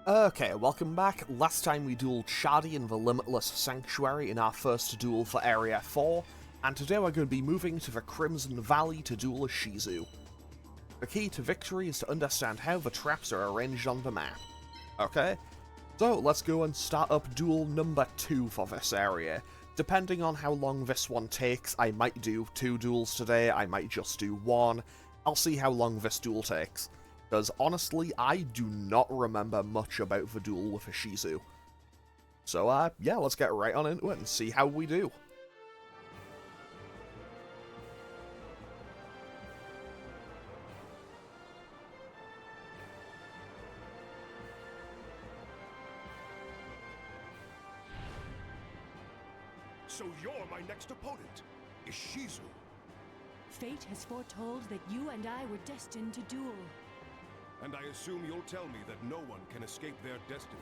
Okay, welcome back. Last time we dueled Shadi in the Limitless Sanctuary in our first duel for Area 4, and today we're going to be moving to the Crimson Valley to duel Ishizu. The key to victory is to understand how the traps are arranged on the map. Okay, so let's go and start up duel number 2 for this area. Depending on how long this one takes, I might do 2 duels today, I might just do 1. I'll see how long this duel takes. Because honestly, I do not remember much about the duel with Ishizu. So, yeah, let's get right on into it and see how we do. So you're my next opponent, Ishizu. Fate has foretold that you and I were destined to duel. And I assume you'll tell me that no one can escape their destiny.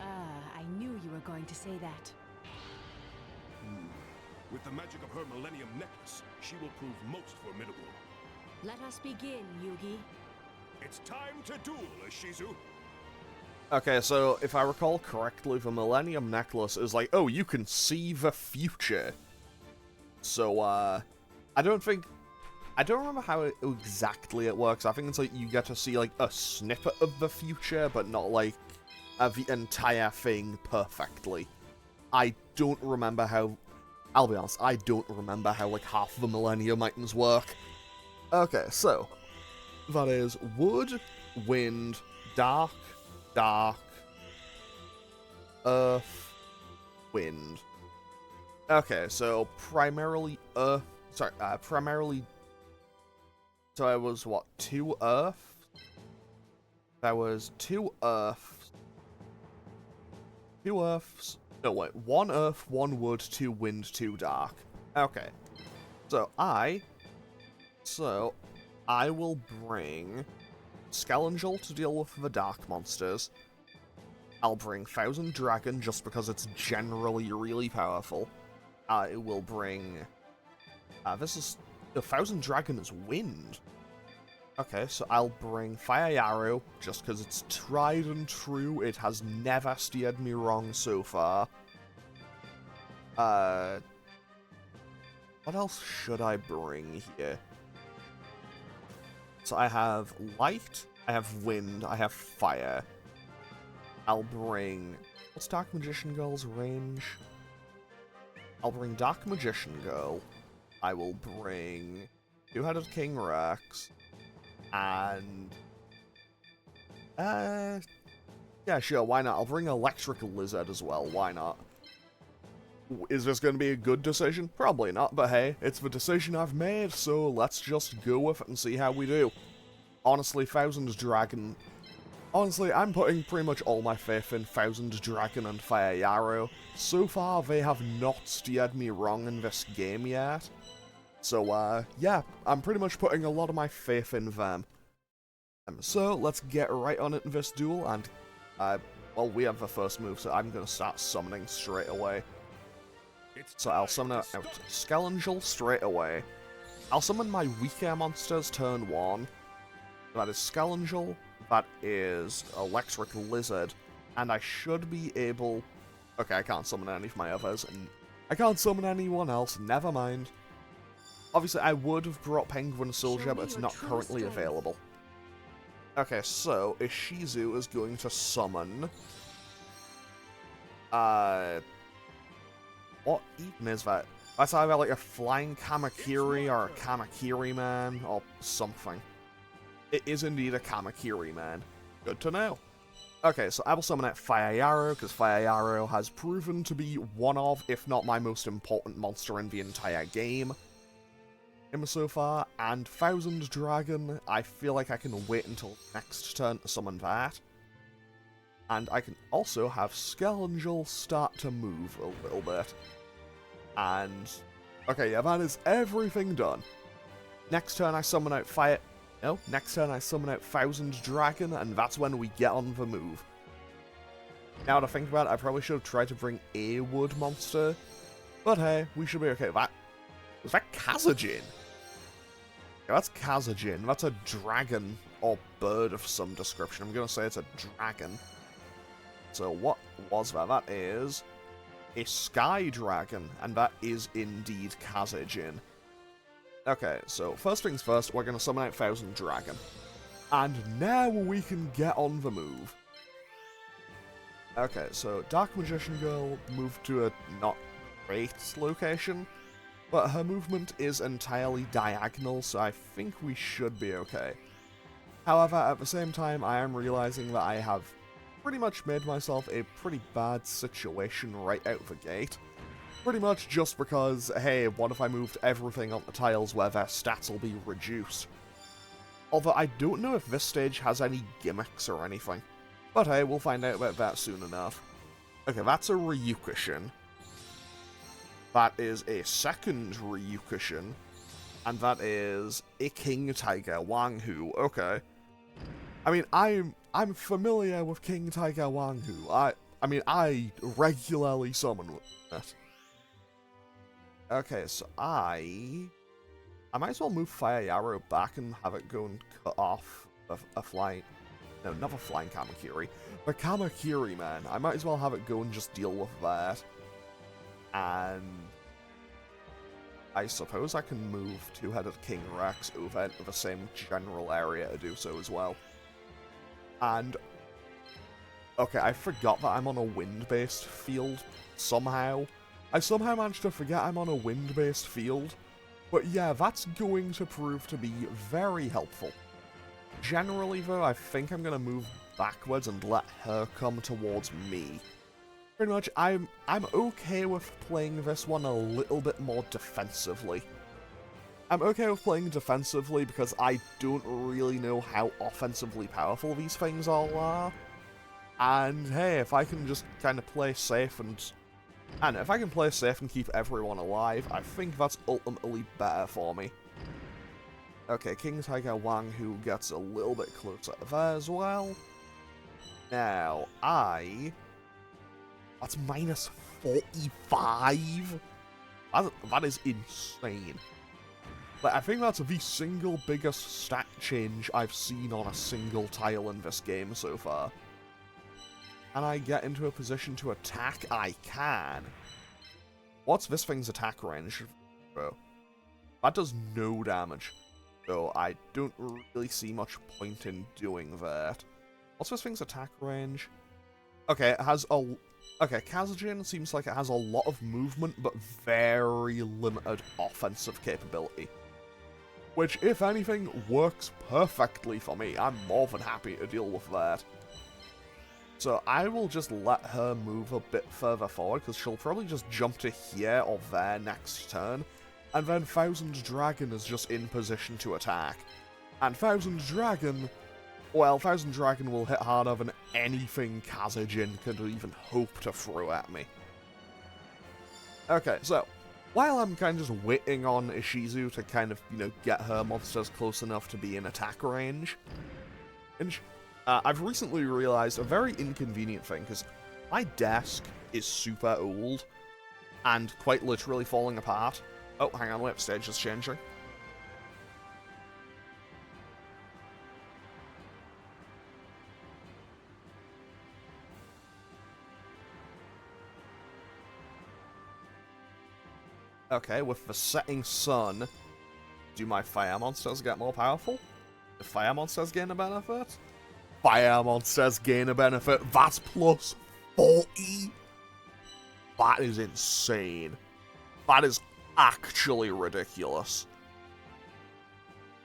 I knew you were going to say that. With the magic of her Millennium Necklace, she will prove most formidable. Let us begin, Yugi. It's time to duel, Ishizu. Okay, so if I recall correctly, the Millennium Necklace is like, oh, you can see the future. So, I don't remember how exactly it works. I think it's like you get to see like a snippet of the future, but not like the entire thing perfectly. I don't remember how, I'll be honest, I don't remember how like half the Millennium items work. Okay, so that is wood, wind, dark, earth, wind. Okay, so primarily so I was, what, 2 earth? That was 2 earths. 2 earths. No, wait, 1 earth, 1 wood, 2 wind, 2 dark. Okay. So I will bring Skelengel to deal with the dark monsters. I'll bring Thousand Dragon just because it's generally really powerful. I will bring... the Thousand Dragon is wind. Okay, so I'll bring Fire Arrow, just because it's tried and true. It has never steered me wrong so far. What else should I bring here? So I have Light, I have Wind, I have Fire. I'll bring... What's Dark Magician Girl's range? I'll bring Dark Magician Girl. I will bring Two-Headed King Rex, and yeah, sure, why not? I'll bring Electric Lizard as well, why not? Is this going to be a good decision? Probably not, but hey, it's the decision I've made, so let's just go with it and see how we do. Honestly, Thousand Dragon... Honestly, I'm putting pretty much all my faith in Thousand Dragon and Fire Yarrow. So far, they have not steered me wrong in this game yet. So, yeah, I'm pretty much putting a lot of my faith in them. So, let's get right on it in this duel, and, well, we have the first move, so I'm going to start summoning straight away. So I'll summon out Skelengel straight away. I'll summon my weaker monsters turn 1. That is Skelengel, that is Electric Lizard, and I should be able... Okay, I can't summon any of my others, and I can't summon anyone else, never mind. Obviously, I would have brought Penguin Soldier, but it's not currently available. Okay, so Ishizu is going to summon... What even is that? That's either like a Flying Kamakiri or a Kamakiri Man, or something. It is indeed a Kamakiri Man. Good to know. Okay, so I will summon out Fire Yarrow, because Fire Yarrow has proven to be one of, if not my most important monster in the entire game. So far, and Thousand Dragon, I feel like I can wait until next turn to summon that. And I can also have Skelengel start to move a little bit. And, okay, yeah, that is everything done. Next turn I summon out next turn I summon out Thousand Dragon, and that's when we get on the move. Now to think about it, I probably should have tried to bring a wood monster. But hey, we should be okay with that. Was that Kazajin? Yeah, that's Kazajin. That's a dragon or bird of some description. I'm going to say it's a dragon. So what was that? That is a sky dragon, and that is indeed Kazejin. Okay, so first things first, we're going to summon out Thousand Dragon. And now we can get on the move. Okay, so Dark Magician Girl moved to a not great location, but her movement is entirely diagonal, so I think we should be okay. However, at the same time, I am realizing that I have pretty much made myself a pretty bad situation right out of the gate. Pretty much just because, hey, what if I moved everything on the tiles where their stats will be reduced? Although I don't know if this stage has any gimmicks or anything. But hey, we'll find out about that soon enough. Okay, that's a Ryukushin. That is a second Ryukushin. And that is a King Tiger Wanghu. Okay. I mean, I'm familiar with King Tiger Wanghu. I regularly summon it. Okay, so I might as well move Fire Yarrow back and have it go and cut off a flying... No, not a flying Kamakiri. The Kamakiri, man. I might as well have it go and just deal with that. And I suppose I can move Two-Headed King Rex over into the same general area to do so as well. And... okay, I forgot that I'm on a wind-based field somehow. I somehow managed to forget I'm on a wind-based field. But yeah, that's going to prove to be very helpful. Generally, though, I think I'm going to move backwards and let her come towards me. Pretty much, I'm okay with playing this one a little bit more defensively. I'm okay with playing defensively because I don't really know how offensively powerful these things all are. And hey, if I can just kind of play safe and if I can play safe and keep everyone alive, I think that's ultimately better for me. Okay, King Tiger Wanghu gets a little bit closer there as well. Now, that's minus 45? That is insane. Like, I think that's the single biggest stat change I've seen on a single tile in this game so far. Can I get into a position to attack? I can. What's this thing's attack range, bro? That does no damage. So I don't really see much point in doing that. What's this thing's attack range? Okay, it has a... okay, Kazejin seems like it has a lot of movement, but very limited offensive capability. Which, if anything, works perfectly for me. I'm more than happy to deal with that. So I will just let her move a bit further forward, because she'll probably just jump to here or there next turn. And then Thousand Dragon is just in position to attack. And Thousand Dragon... well, Thousand Dragon will hit harder than anything Kazejin could even hope to throw at me. Okay, so, while I'm kind of just waiting on Ishizu to kind of, get her monsters close enough to be in attack range, I've recently realized a very inconvenient thing, because my desk is super old, and quite literally falling apart. Oh, hang on, wait, stage is changing. Okay, with the setting sun, do my fire monsters get more powerful? Do fire monsters gain a benefit? Fire monsters gain a benefit. That's plus 40? That is insane. That is actually ridiculous.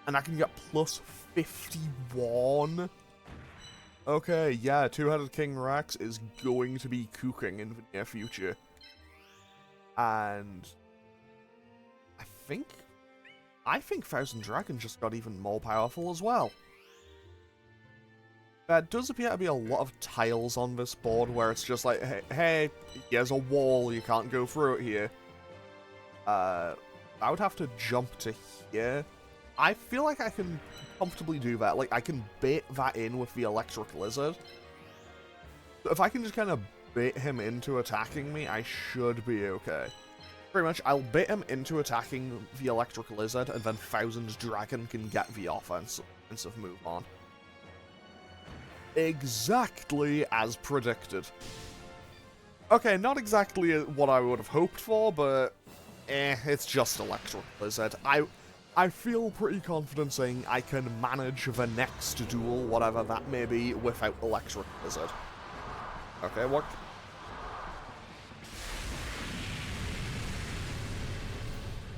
And I can get plus 51? Okay, yeah, Two-Headed King Rex is going to be cooking in the near future. And I think Thousand Dragon just got even more powerful as well. There does appear to be a lot of tiles on this board where it's just like, hey, here's a wall, you can't go through it here. I would have to jump to here. I feel like I can comfortably do that. Like, I can bait that in with the Electric Lizard. So if I can just kind of bait him into attacking me, I should be okay. Pretty much, I'll bait him into attacking the Electric Lizard, and then Thousand Dragon can get the offensive move on. exactly as predicted. Okay, not exactly what I would have hoped for, but it's just Electric Lizard. I feel pretty confident saying I can manage the next duel, whatever that may be, without Electric Lizard. Okay, what?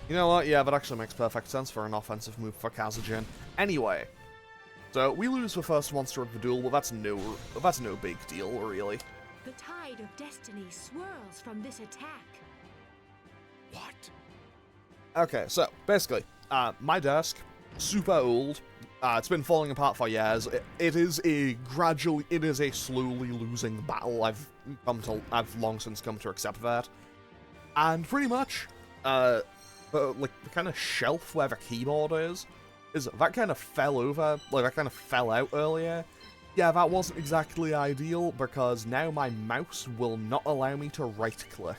You know what? Yeah, that actually makes perfect sense for an offensive move for Kazajin. Anyway, so we lose the first monster of the duel, well that's no big deal, really. The tide of destiny swirls from this attack. What? Okay, so basically, my desk, super old. It's been falling apart for years. It is a slowly losing battle. I've long since come to accept that. And pretty much, the kind of shelf where the keyboard is that kind of fell over, like that kind of fell out earlier. Yeah, that wasn't exactly ideal because now my mouse will not allow me to right-click.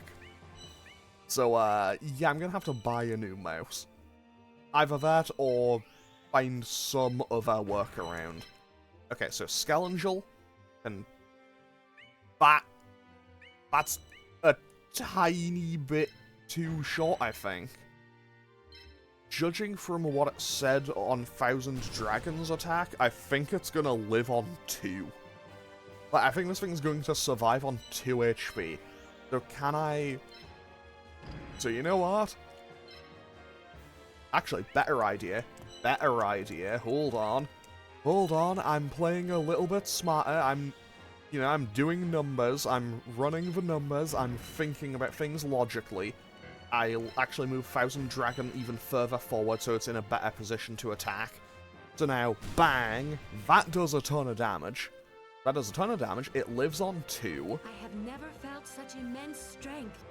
So, yeah, I'm gonna have to buy a new mouse. Either that or find some other workaround. Okay, so Skelangel, and that's a tiny bit too short, I think. Judging from what it said on Thousand Dragons attack, I think it's gonna live on 2. Like, I think this thing's going to survive on 2 HP. So can I... So you know what? Actually, better idea. Hold on, I'm playing a little bit smarter. I'm doing numbers, I'm running the numbers, I'm thinking about things logically. I'll actually move Thousand Dragon even further forward so it's in a better position to attack. So now, bang, that does a ton of damage. It lives on 2. I have never felt such immense strength.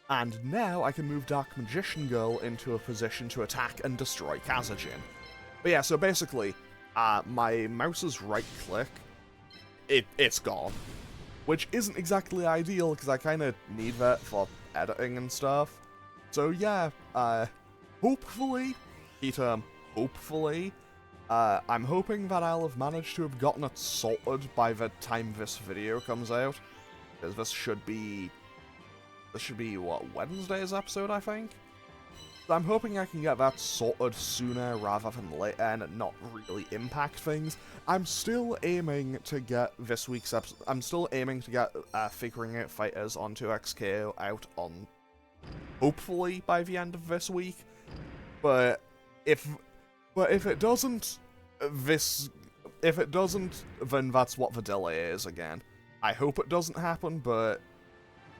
And now I can move Dark Magician Girl into a position to attack and destroy Kazajin. But yeah, so basically, my mouse's right click, it's gone. Which isn't exactly ideal, because I kind of need that for editing and stuff. So yeah, hopefully, key term, hopefully, I'm hoping that I'll have managed to have gotten it sorted by the time this video comes out. Because this should be, what, Wednesday's episode, I think? So I'm hoping I can get that sorted sooner rather than later and it not really impact things. I'm still aiming to get this week's episode. I'm still aiming to get Figuring Out Fighters on 2XK out on hopefully by the end of this week. But if it doesn't, then that's what the delay is again. I hope it doesn't happen, but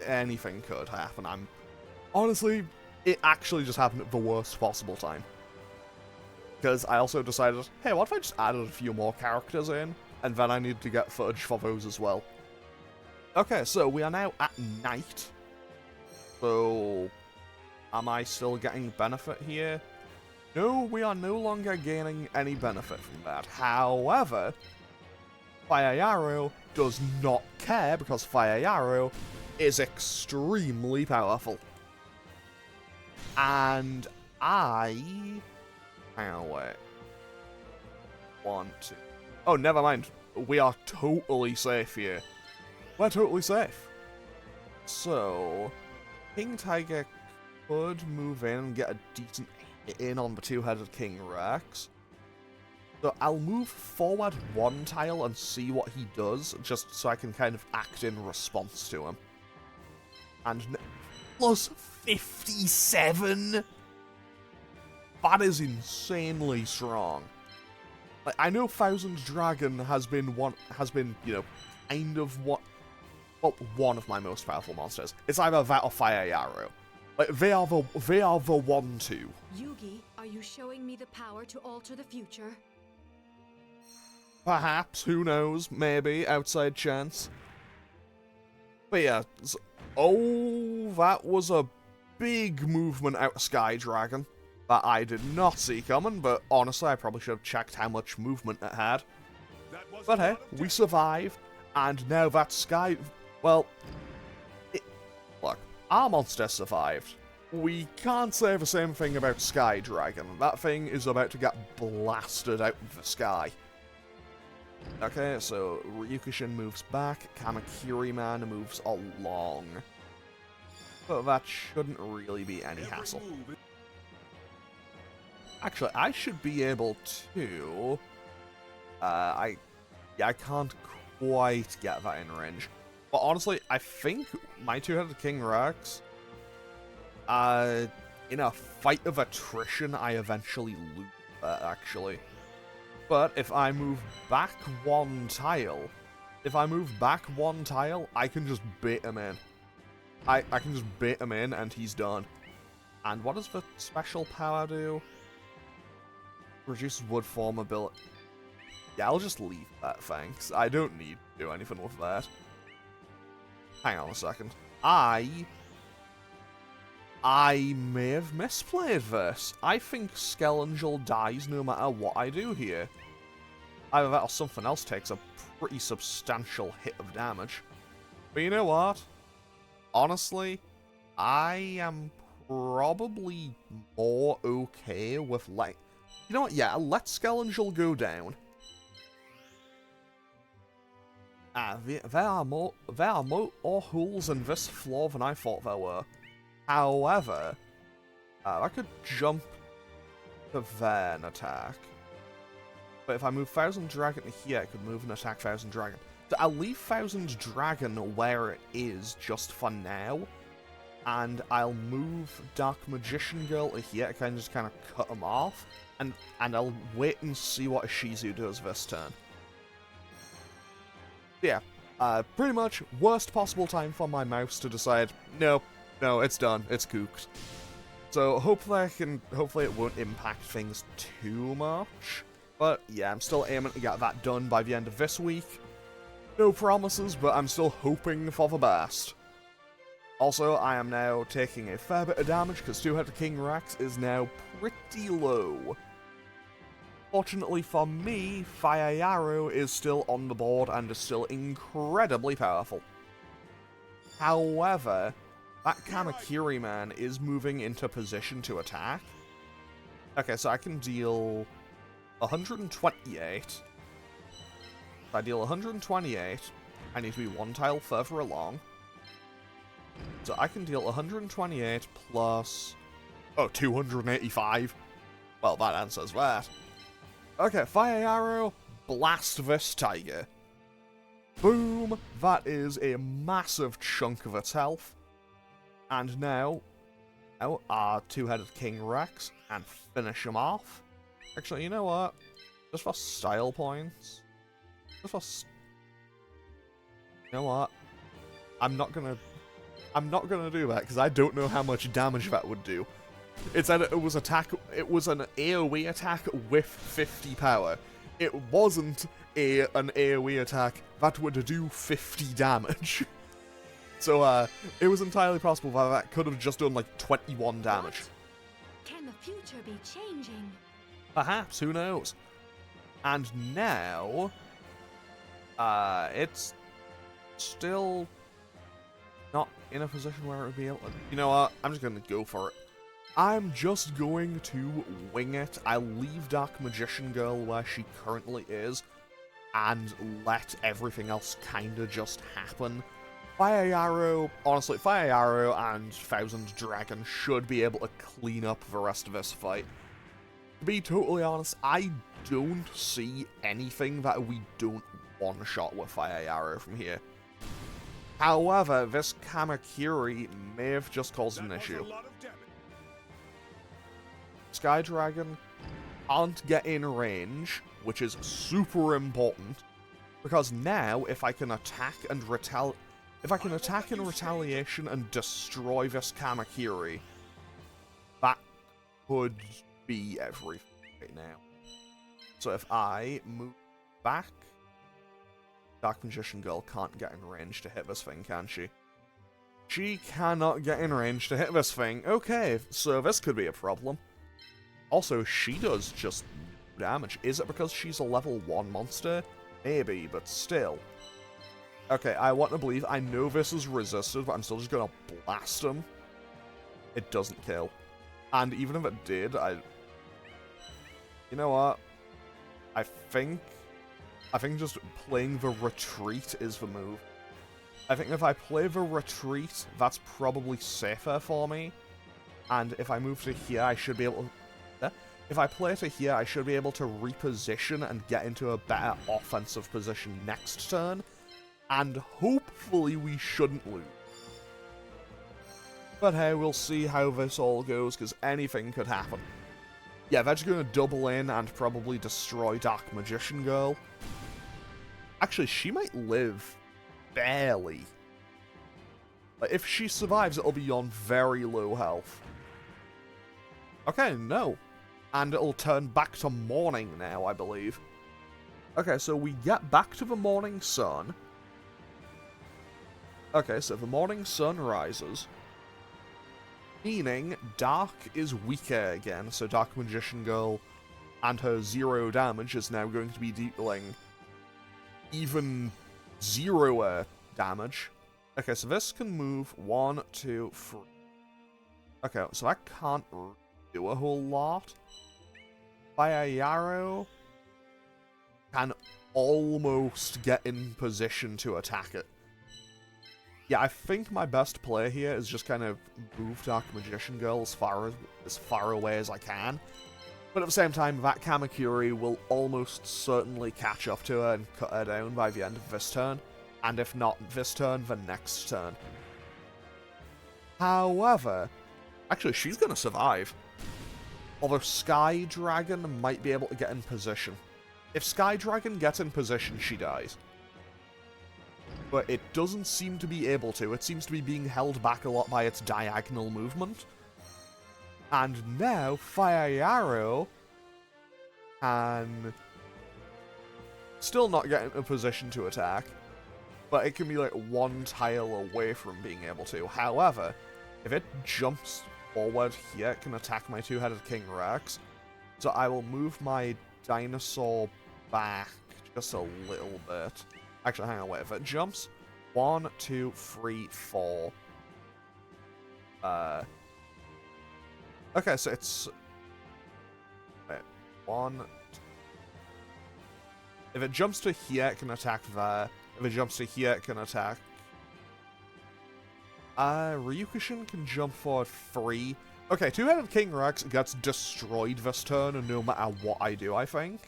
anything could happen. Honestly, it actually just happened at the worst possible time. Because I also decided, hey, what if I just added a few more characters in, and then I need to get footage for those as well. Okay, so we are now at night. So, am I still getting benefit here? No, we are no longer gaining any benefit from that. However, Fire Yarrow does not care because Fire Yarrow is extremely powerful. And hang on, wait. 1, 2. Oh, never mind. We are totally safe here. We're totally safe. So, King Tiger could move in and get a decent hit in on the two-headed King Rex. So I'll move forward 1 tile and see what he does, just so I can kind of act in response to him. And plus 57? That is insanely strong. Like, I know Thousand Dragon has been, you know, kind of one of my most powerful monsters. It's either that or Fire Yarrow. Like, they are the 1-2. Yugi, are you showing me the power to alter the future? Perhaps, who knows, maybe, outside chance. But yeah, oh, that was a big movement out of Sky Dragon that I did not see coming, but honestly, I probably should have checked how much movement it had. But hey, we survived, and now that Sky... Well, look, our monster survived. We can't say the same thing about Sky Dragon. That thing is about to get blasted out of the sky. Okay, so Ryukushin moves back, Kamakiri Man moves along. But that shouldn't really be any hassle. Actually, I should be able to... I can't quite get that in range. But honestly, I think my two-headed King Rex... in a fight of attrition, I eventually lose that, actually. But if I move back one tile, I can just bait him in. I can just bait him in and he's done. And what does the special power do? Reduces wood form ability. Yeah, I'll just leave that, thanks. I don't need to do anything with that. Hang on a second. I may have misplayed this. I think Skelangel dies no matter what I do here. Either that or something else takes a pretty substantial hit of damage. But you know what? Honestly, I am probably more okay with like... You know what? Yeah, let Skelangel go down. There are more holes in this floor than I thought there were. However, I could jump to there and attack. But if I move Thousand Dragon to here, I could move and attack Thousand Dragon. So I'll leave Thousand Dragon where it is just for now. And I'll move Dark Magician Girl to here, I can just kind of cut them off. And I'll wait and see what Ishizu does this turn. Yeah, pretty much worst possible time for my mouse to decide, no, it's done, it's cooked. So hopefully it won't impact things too much. But yeah, I'm still aiming to get that done by the end of this week. No promises, but I'm still hoping for the best. Also, I am now taking a fair bit of damage because Two-Headed King Rex is now pretty low. Fortunately for me, Fire Yarrow is still on the board and is still incredibly powerful. However, that Kamakiri Man is moving into position to attack. Okay, so I can deal 128. If I deal 128, I need to be one tile further along. So I can deal 128 plus... Oh, 285. Well, that answers that. Okay, Fire Arrow, blast this tiger. Boom! That is a massive chunk of its health. And now our Two-Headed King Rex, and finish him off. Actually, you know what? Just for style points. You know what? I'm not gonna do that, because I don't know how much damage that would do. It said it was an AoE attack with 50 power. It wasn't an AoE attack that would do 50 damage. So, it was entirely possible that could have just done, like, 21 damage. Can the future be changing? Perhaps, who knows? And now, it's still not in a position where it would be able to... You know what? I'm just going to go for it. I'm just going to wing it. I'll leave Dark Magician Girl where she currently is, and let everything else kinda just happen. Fire Arrow, honestly, Fire Arrow and Thousand Dragon should be able to clean up the rest of this fight. To be totally honest, I don't see anything that we don't one-shot with Fire Arrow from here. However, this Kamakiri may have just caused an issue. Sky Dragon can't get in range, which is super important, because now if I can attack in retaliation and destroy this Kamakiri, that could be everything right now. So if I move back, Dark Magician Girl can't get in range to hit this thing, can she? She cannot get in range to hit this thing. Okay, so this could be a problem. Also, she does just damage. Is it because she's a level 1 monster? Maybe, but still. Okay, I want to believe. I know this is resisted, but I'm still just gonna blast him. It doesn't kill. And even if it did, You know what? I think I think just playing the retreat is the move. I think if I play the retreat, that's probably safer for me. And if I move to here, I should be able to... If I play to here, I should be able to reposition and get into a better offensive position next turn. And hopefully we shouldn't lose. But hey, we'll see how this all goes, because anything could happen. Yeah, they're just going to double in and probably destroy Dark Magician Girl. Actually, she might live. Barely. Like, if she survives, it'll be on very low health. Okay, no. And it'll turn back to morning now, I believe. Okay, so we get back to the morning sun. Okay, so the morning sun rises. Meaning, Dark is weaker again, so Dark Magician Girl and her 0 damage is now going to be dealing even 0 damage. Okay, so this can move 1, 2, 3. Okay, so that can't do a whole lot. Fire Yarrow can almost get in position to attack it. Yeah, I think my best play here is just kind of move Dark Magician Girl as far away as I can. But at the same time, that Kamakuri will almost certainly catch up to her and cut her down by the end of this turn. And if not this turn, the next turn. However, actually, she's going to survive. Although Sky Dragon might be able to get in position. If Sky Dragon gets in position, she dies. But it doesn't seem to be able to. It seems to be being held back a lot by its diagonal movement. And now, Fire Yarrow can still not get in a position to attack, but it can be like 1 tile away from being able to. However, if it jumps forward here, it can attack my 2-headed King Rex. So I will move my dinosaur back just a little bit. Actually, hang on, wait. If it jumps 1, 2, 3, 4. Okay, so it's... Wait, 1... If it jumps to here, it can attack there. If it jumps to here, it can attack... Ryukushin can jump forward 3. Okay, 2-headed King Rex gets destroyed this turn, no matter what I do, I think.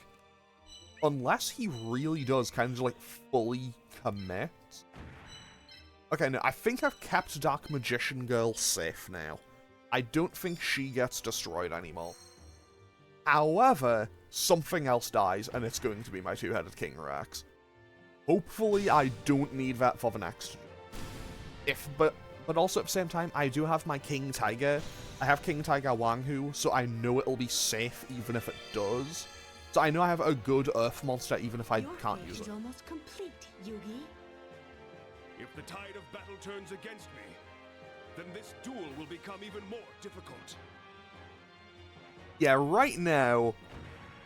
Unless he really does kind of, like, fully commit. Okay, no, I think I've kept Dark Magician Girl safe now. I don't think she gets destroyed anymore. However, something else dies, and it's going to be my 2-headed King Rex. Hopefully, I don't need that for the next. But also at the same time, I do have my King Tiger. I have King Tiger Wanghu, so I know it'll be safe even if it does. So I know I have a good Earth monster even if I can't use it. Your almost complete, Yugi. If the tide of battle turns against me, then this duel will become even more difficult. Yeah, right now,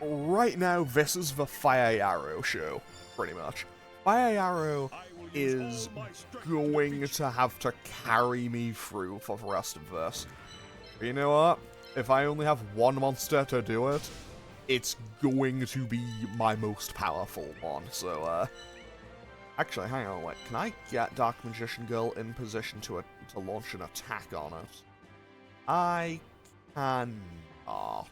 this is the Fire Yarrow show, pretty much. Fire Yarrow is going to have to carry me through for the rest of this. But you know what? If I only have one monster to do it, it's going to be my most powerful one, so, actually, hang on, wait, can I get Dark Magician Girl in position to launch an attack on it? I cannot.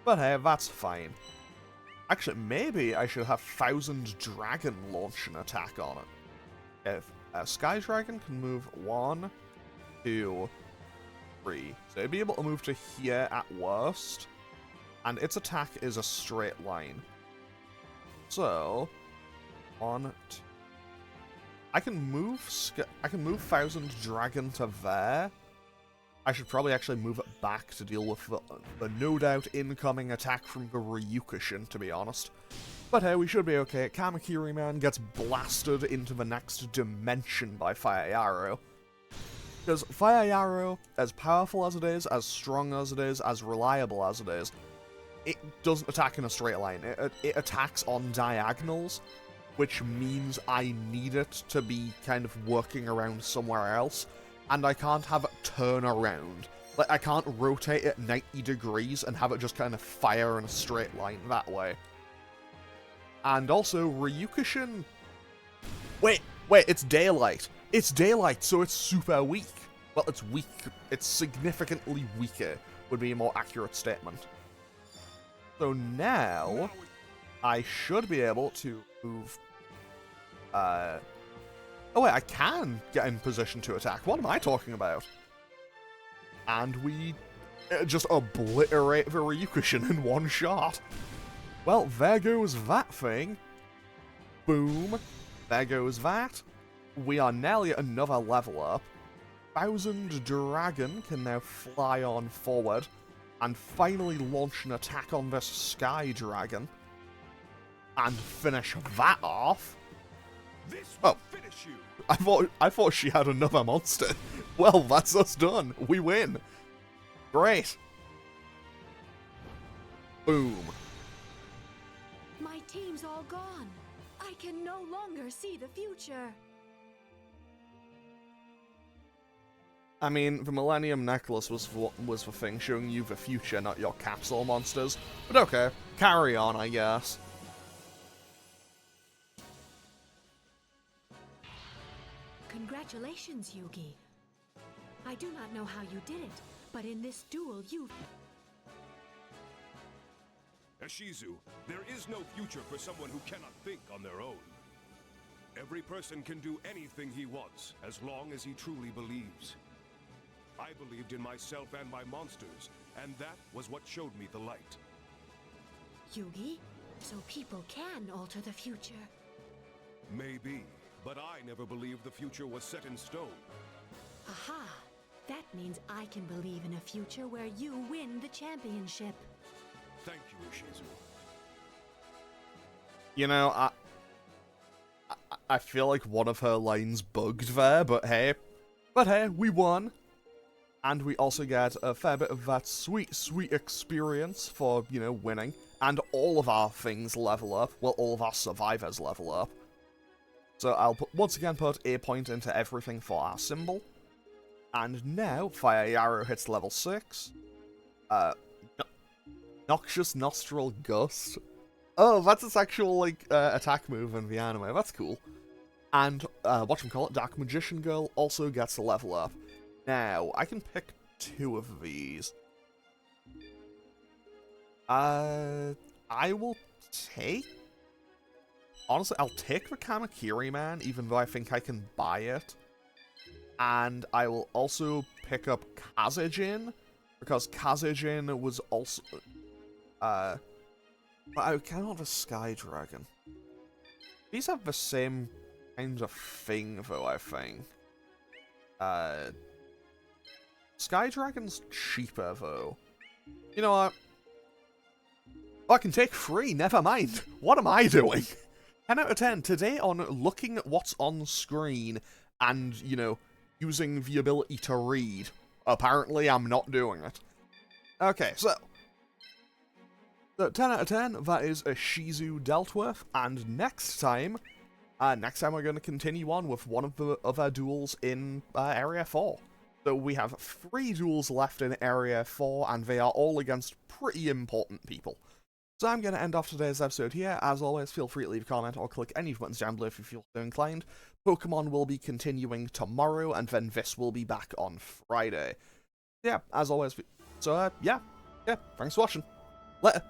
But hey, that's fine. Actually, maybe I should have Thousand Dragon launch an attack on it. If Sky Dragon can move 1, 2, 3. So it'd be able to move to here at worst. And its attack is a straight line. So 1, 2. I can move Thousand Dragon to there. I should probably actually move it back to deal with the no doubt incoming attack from the Ryukushin, to be honest. But hey, we should be okay. Kamakiri Man gets blasted into the next dimension by Fire Yarrow. Because Fire Yarrow, as powerful as it is, as strong as it is, as reliable as it is, it doesn't attack in a straight line. It attacks on diagonals, which means I need it to be kind of working around somewhere else, and I can't have it turn around. Like, I can't rotate it 90 degrees and have it just kind of fire in a straight line that way. And also, Ryukushin... Wait, it's daylight. It's daylight, so it's super weak. Well, it's weak. It's significantly weaker, would be a more accurate statement. So now, I should be able to move... Oh wait, I can get in position to attack. What am I talking about? And we just obliterate the Ryukushin in one shot. Well, there goes that thing. Boom. There goes that. We are nearly at another level up. Thousand Dragon can now fly on forward and finally launch an attack on this Sky Dragon. And finish that off. This will finish you. I thought she had another monster. Well, that's us done. We win. Great. Boom. My team's all gone. I can no longer see the future. I mean, the Millennium Necklace was the thing showing you the future, not your capsule monsters. But okay, carry on, I guess. Congratulations, Yugi. I do not know how you did it, but in this duel you... Ishizu, there is no future for someone who cannot think on their own. Every person can do anything he wants, as long as he truly believes. I believed in myself and my monsters, and that was what showed me the light. Yugi, so people can alter the future. Maybe, but I never believed the future was set in stone. Aha! That means I can believe in a future where you win the championship. Thank you, Ishizu. You know, I feel like one of her lines bugged there, but hey. But hey, we won. And we also get a fair bit of that sweet, sweet experience for, you know, winning. And all of our things level up. Well, all of our survivors level up. So I'll once again put a point into everything for our symbol. And now, Fire Yarrow hits level 6. Noxious Nostril Gust. Oh, that's its actual, like, attack move in the anime. That's cool. And, whatchamacallit, Dark Magician Girl also gets a level up. Now, I can pick 2 of these. I will take... Honestly, I'll take the Kamakiri Man, even though I think I can buy it. And I will also pick up Kazejin, because Kazejin was also... but I cannot have a Sky Dragon. These have the same kind of thing, though, I think. Sky Dragon's cheaper, though. You know what? Oh, I can take 3, never mind. What am I doing? 10 out of 10. Today on looking at what's on screen and, you know, using the ability to read. Apparently, I'm not doing it. Okay, so 10 out of 10, that is Ishizu dealt with, and next time we're going to continue on with one of the other duels in Area 4. So we have 3 duels left in Area 4, and they are all against pretty important people. So I'm going to end off today's episode here. As always, feel free to leave a comment or click any of the buttons down below if you feel so inclined. Pokemon will be continuing tomorrow, and then this will be back on Friday. Yeah, as always. So, yeah, thanks for watching. Later.